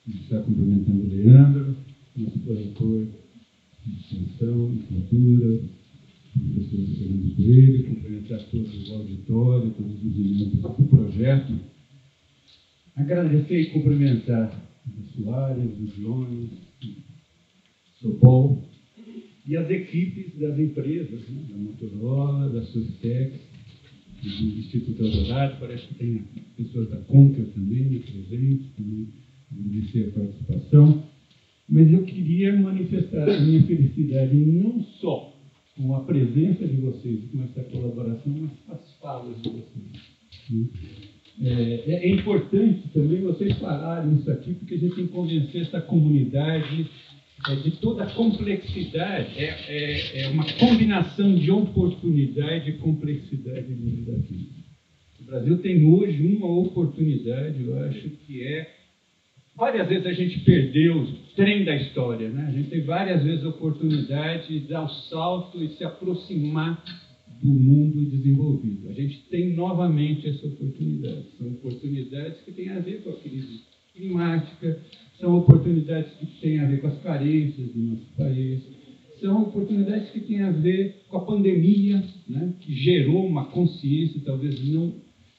Está cumprimentando o Leandro, nosso corretor de extensão e cultura, professor Fernando Coelho, cumprimentar todos o auditório, todos os membros do projeto. Agradecer e cumprimentar o Soares, o Jones, o Sobol e as equipes das empresas, né, da Motorola, da Sustec, do Instituto Eldorado. Parece que tem pessoas da Conca também presentes, também agradecer a participação. Mas eu queria manifestar a minha felicidade não só com a presença de vocês, com essa colaboração, mas com as falas de vocês. É importante também vocês falarem isso aqui, porque a gente tem que convencer essa comunidade de toda a complexidade. É uma combinação de oportunidade e complexidade legislativa. O Brasil tem hoje uma oportunidade, eu acho que várias vezes a gente perdeu o trem da história, né? A gente tem várias vezes a oportunidade de dar o salto e se aproximar do mundo desenvolvido. A gente tem novamente essa oportunidade. São oportunidades que têm a ver com a crise climática, são oportunidades que têm a ver com as carências do nosso país, são oportunidades que têm a ver com a pandemia, né? Que gerou uma consciência talvez não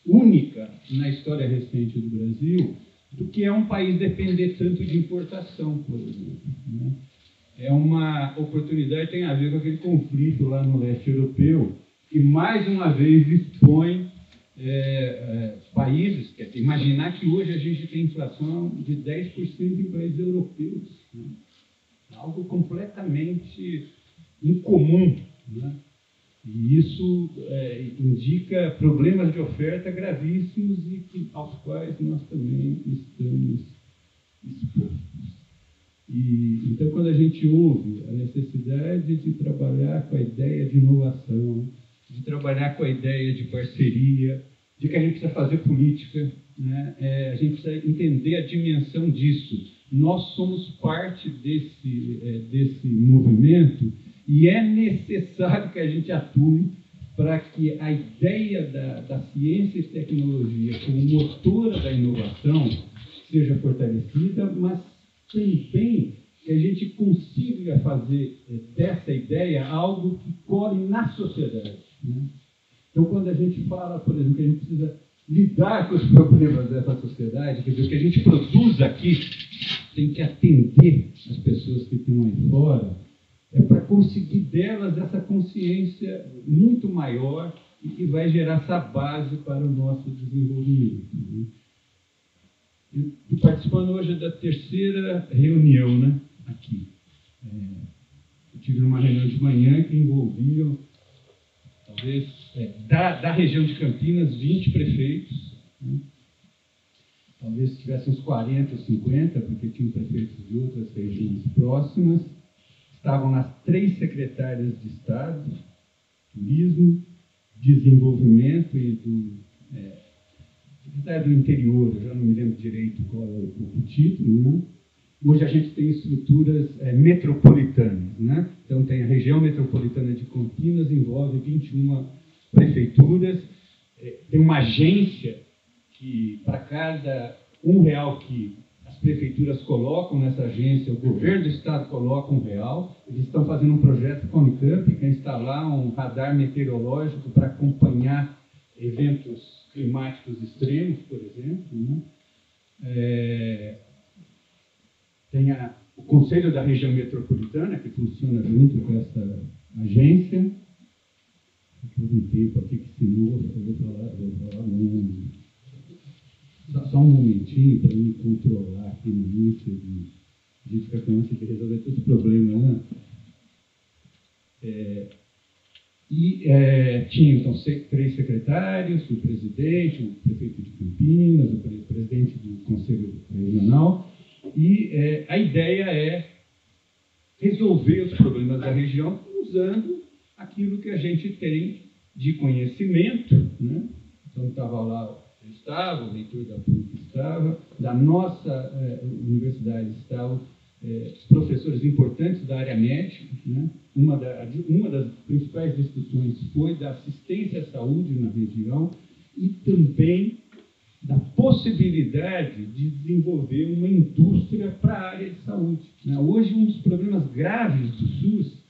única na história recente do Brasil, do que é um país depender tanto de importação, por exemplo, né? É uma oportunidade que tem a ver com aquele conflito lá no leste europeu, que mais uma vez expõe países, quer dizer, imaginar que hoje a gente tem inflação de 10% em países europeus, né? Algo completamente incomum, né? E isso indica problemas de oferta gravíssimos e aos quais nós também estamos expostos. Então, quando a gente ouve a necessidade de trabalhar com a ideia de inovação, de trabalhar com a ideia de parceria, de que a gente precisa fazer política, né? A gente precisa entender a dimensão disso. Nós somos parte desse movimento e é necessário que a gente atue para que a ideia da ciência e tecnologia como motora da inovação seja fortalecida, mas também que a gente consiga fazer dessa ideia algo que colhe na sociedade, né? Então, quando a gente fala, por exemplo, que a gente precisa lidar com os problemas dessa sociedade, quer dizer, o que a gente produz aqui tem que atender as pessoas que estão aí fora, para conseguir delas essa consciência muito maior e que vai gerar essa base para o nosso desenvolvimento, né? Estou participando hoje da terceira reunião, né, aqui. Eu tive uma reunião de manhã que envolvia, talvez, da região de Campinas, 20 prefeitos, né? Talvez tivesse uns 40 ou 50, porque tinham prefeitos de outras regiões próximas. Estavam nas 3 secretárias de Estado, Turismo, Desenvolvimento e secretário do Interior, eu já não me lembro direito qual é o título, né? Hoje a gente tem estruturas metropolitanas, né? Então tem a região metropolitana de Campinas, envolve 21 prefeituras, tem uma agência que, para cada R$1 que as prefeituras colocam nessa agência, o governo do estado coloca R$1. Eles estão fazendo um projeto com a Unicamp, que é instalar um radar meteorológico para acompanhar eventos climáticos extremos, por exemplo, né? Tem o Conselho da Região Metropolitana, que funciona junto com essa agência. Por um tempo aqui, que senão eu vou falar só um momentinho para me controlar aqui no início de ficar com ânsia de resolver todos os problemas, né? E tinha, então, 3 secretários, o presidente, o prefeito de Campinas, o presidente do Conselho Regional, e a ideia é resolver os problemas da região usando aquilo que a gente tem de conhecimento, né? Então, estava lá, estava, o reitor da PUC estava, da nossa universidade estavam professores importantes da área médica, né? Uma das principais discussões foi da assistência à saúde na região e também da possibilidade de desenvolver uma indústria para a área de saúde, né? Hoje, um dos problemas graves do SUS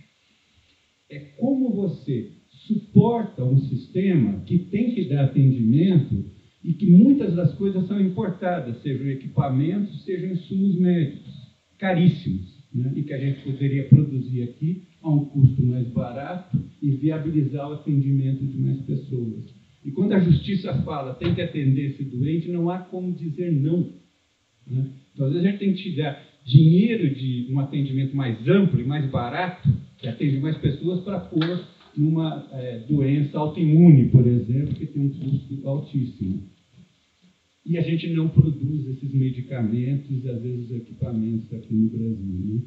é como você suporta um sistema que tem que dar atendimento e que muitas das coisas são importadas, sejam equipamentos, sejam insumos médicos, caríssimos, né? E que a gente poderia produzir aqui a um custo mais barato e viabilizar o atendimento de mais pessoas. E quando a justiça fala tem que atender esse doente, não há como dizer não, né? Então, às vezes, a gente tem que dar dinheiro de um atendimento mais amplo e mais barato, que atende mais pessoas, para pôr numa doença autoimune, por exemplo, que tem um custo altíssimo. E a gente não produz esses medicamentos e, às vezes, os equipamentos aqui no Brasil, né?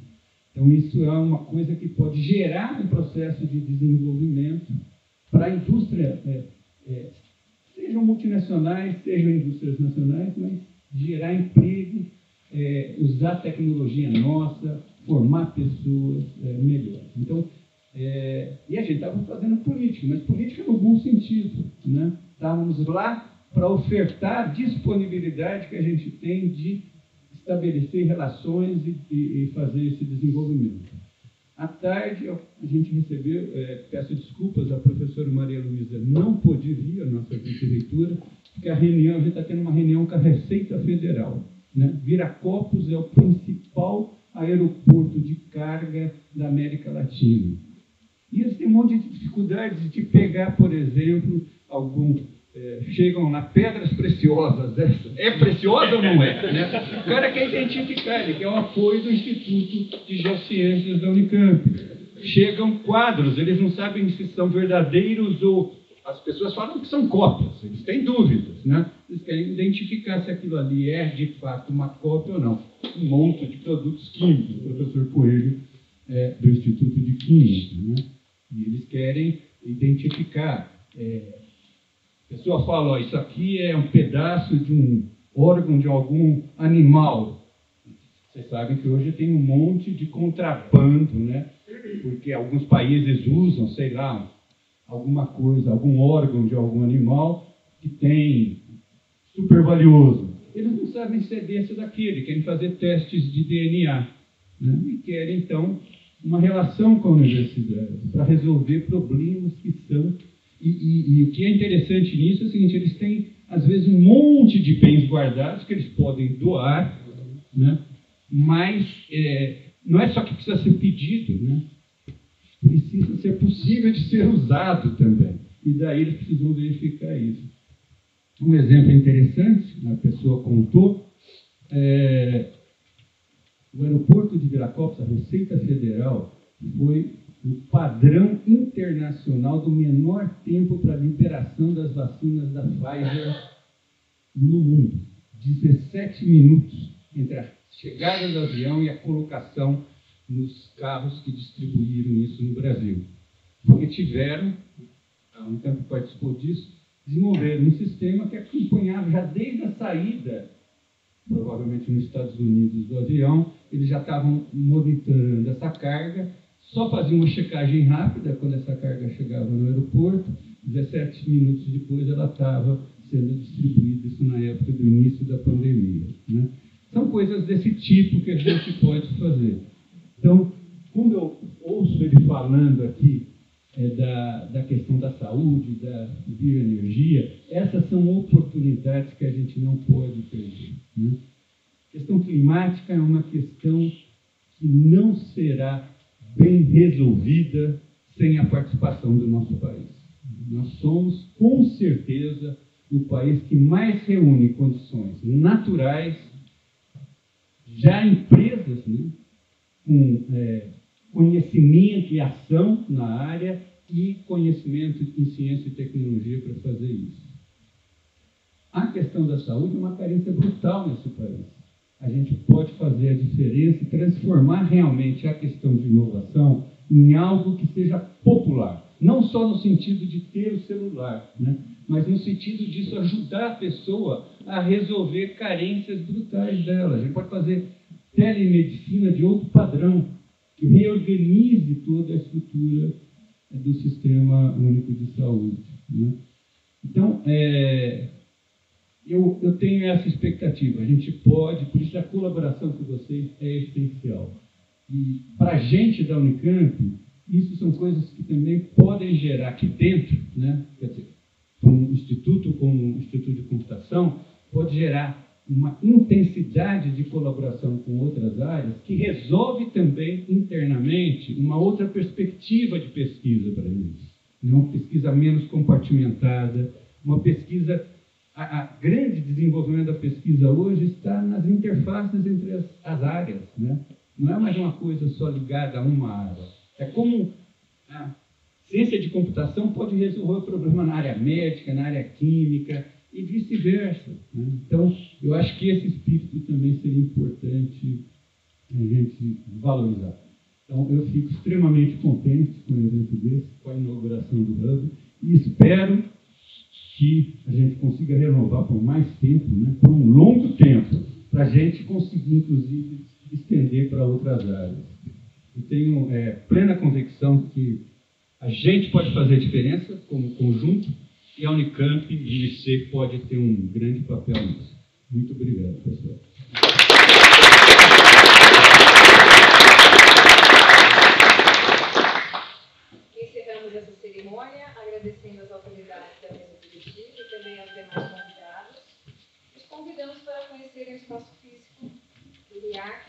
Então, isso é uma coisa que pode gerar um processo de desenvolvimento para a indústria, sejam multinacionais, sejam indústrias nacionais, mas gerar emprego, usar tecnologia nossa, formar pessoas melhores. Então, e a gente estava fazendo política, mas política no bom sentido, né? Estávamos lá para ofertar a disponibilidade que a gente tem de estabelecer relações e fazer esse desenvolvimento. À tarde, a gente recebeu, peço desculpas, a professora Maria Luísa não pôde vir, a nossa vice-reitora, porque a gente está tendo uma reunião com a Receita Federal, né? Viracopos é o principal aeroporto de carga da América Latina. E eles têm um monte de dificuldades de pegar, por exemplo, chegam lá pedras preciosas. É preciosa ou não é? Né? O cara quer identificar, ele quer o apoio do Instituto de Geociências da Unicamp. Chegam quadros, eles não sabem se são verdadeiros ou... As pessoas falam que são cópias, eles têm dúvidas, né? Eles querem identificar se aquilo ali é, de fato, uma cópia ou não. Um monte de produtos químicos, o professor Coelho do Instituto de Química, né? E eles querem identificar. A pessoa fala, isso aqui é um pedaço de um órgão de algum animal. Vocês sabem que hoje tem um monte de contrabando, né? Porque alguns países usam, sei lá, alguma coisa, algum órgão de algum animal que tem super valioso. Eles não sabem se é desse ou daquele, querem fazer testes de DNA, né? E querem, então, uma relação com a universidade para resolver problemas que são... E o que é interessante nisso é o seguinte, eles têm, às vezes, um monte de bens guardados que eles podem doar, né? Mas não é só que precisa ser pedido, né? Precisa ser possível de ser usado também. E daí eles precisam verificar isso. Um exemplo interessante, a pessoa contou, o aeroporto de Viracopos, a Receita Federal, foi o padrão internacional do menor tempo para a liberação das vacinas da Pfizer no mundo. 17 minutos entre a chegada do avião e a colocação nos carros que distribuíram isso no Brasil. Porque tiveram, há um tempo participou disso, desenvolveram um sistema que acompanhava já desde a saída, provavelmente nos Estados Unidos, do avião, eles já estavam monitorando essa carga, só faziam uma checagem rápida quando essa carga chegava no aeroporto, 17 minutos depois ela estava sendo distribuída, isso na época do início da pandemia, né? São coisas desse tipo que a gente pode fazer. Então, quando eu ouço ele falando aqui da questão da saúde, da bioenergia, essas são oportunidades que a gente não pode perder, né? A questão climática é uma questão que não será bem resolvida sem a participação do nosso país. Nós somos, com certeza, o país que mais reúne condições naturais, já empresas, né, com conhecimento e ação na área, e conhecimento em ciência e tecnologia para fazer isso. A questão da saúde é uma carência brutal nesse país. A gente pode fazer a diferença e transformar realmente a questão de inovação em algo que seja popular. Não só no sentido de ter o celular, né? Mas no sentido disso ajudar a pessoa a resolver carências brutais dela. A gente pode fazer telemedicina de outro padrão, que reorganize toda a estrutura do Sistema Único de Saúde, né? Então, eu tenho essa expectativa. A gente pode, por isso a colaboração com vocês é essencial. E para a gente da Unicamp, isso são coisas que também podem gerar aqui dentro, né? Quer dizer, um instituto como o Instituto de Computação, pode gerar uma intensidade de colaboração com outras áreas que resolve também internamente uma outra perspectiva de pesquisa para eles. Uma pesquisa menos compartimentada, uma pesquisa... A grande desenvolvimento da pesquisa hoje está nas interfaces entre as áreas, né? Não é mais uma coisa só ligada a uma área. É como a ciência de computação pode resolver o problema na área médica, na área química e vice-versa, né? Então, eu acho que esse espírito também seria importante a gente valorizar. Então, eu fico extremamente contente com o evento desse, com a inauguração do Hub, e espero que a gente consiga renovar por mais tempo, né? Por um longo tempo, para a gente conseguir, inclusive, estender para outras áreas. Eu tenho plena convicção que a gente pode fazer diferença como conjunto e a Unicamp e o IC pode ter um grande papel nisso. Muito obrigado, pessoal. Encerramos essa cerimônia, agradecendo às autoridades da mesa diretiva e também aos demais convidados. Os convidamos para conhecerem o espaço físico do RIAC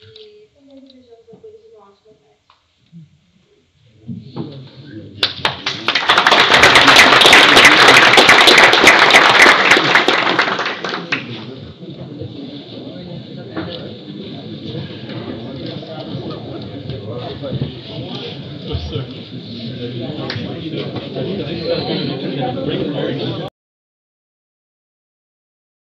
e também desejamos a todos uma ótima tarde. Professor.